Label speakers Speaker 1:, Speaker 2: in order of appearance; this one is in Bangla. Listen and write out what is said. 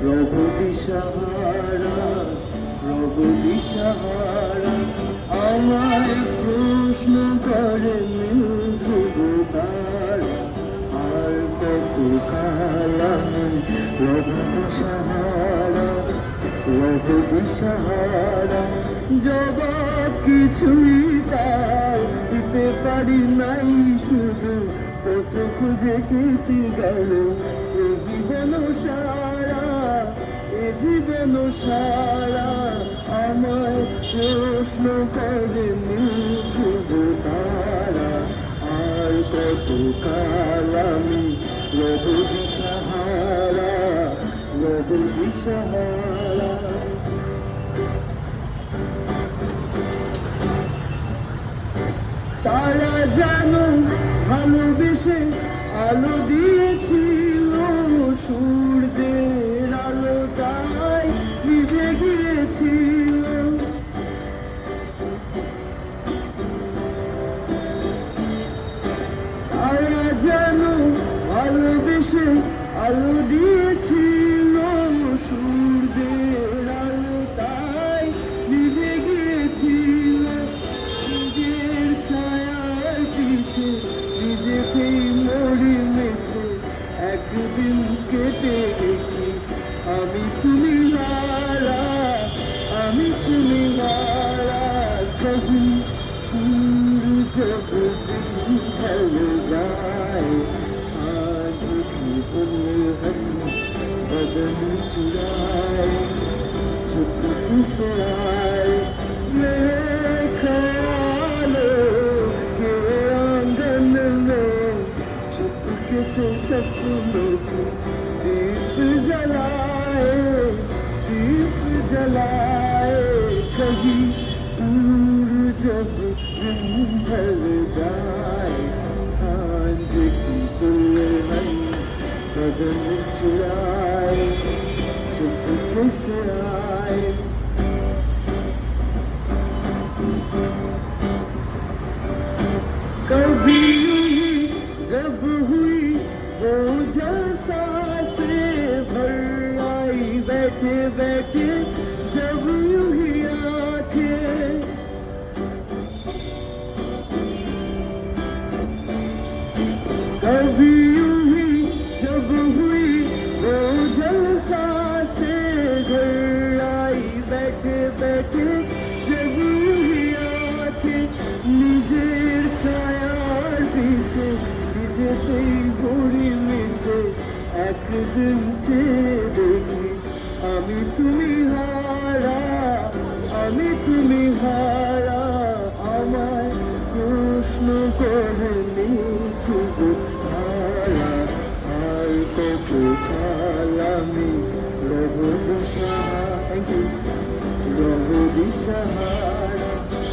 Speaker 1: রব দিশাহারা, রব দিশাহারা, আমায় প্রশ্ন করেন ধ্রুবতারা। আর কত কাল আমি রব দিশাহারা, রব দিশাহারা, জবাব কিছুই তার দিতে পারি নাই, শুধু পথ খুঁজে কেটে গেল এ জীবন সারা, এ জীবন সারা। আমায় প্রশ্ন করেনি ধ্রুবতারা, আর কত কাল আমি রব দিশাহারা, রব দিশাহারা। তারা জানো ভালোবেসে আলো দিয়েছিল, সূর্যের আলো তাই নিভে গিয়েছিল। তারা জানো ভালোবেসে আলো দিয়েছিল, সূর্যের আলো তাই নিভে গিয়েছিল। নিজের ছায়ার পিছে নিজেকেই মরি মেছে, একদিন কেটে গেছি আমি তুমি হারা, আমি তুমি হারা। কবি जब ढल जाए सांझ की दुल्हन बदन चुराए, चुपके से आए मेरे ख्यालों के आंगन में, चुपके से सपनों की दीप जलाए, दीप जलाए। कहीं दूर जब दिन ढल जाए सांझ की दुल्हन बदन चुराए, चुपके से आए। कभी जब हुई वो जलसा से भर आई, बैठे बैठे जब यूं ही आंखें, कभी यूं ही जब हुई वो जलसा से घर आई, बैठे बैठे जब यूं ही आंखें। নিজের ছায়ার পিছে নিজেতেই ঘুরি মিছে, একদিন চেয়ে দেখি আমি তুমি হারা, আমি তুমি হারা। আমায় প্রশ্ন করে শুধু হারা, আর কত কাল আমি রব দিশাহারা, রব দিশাহারা।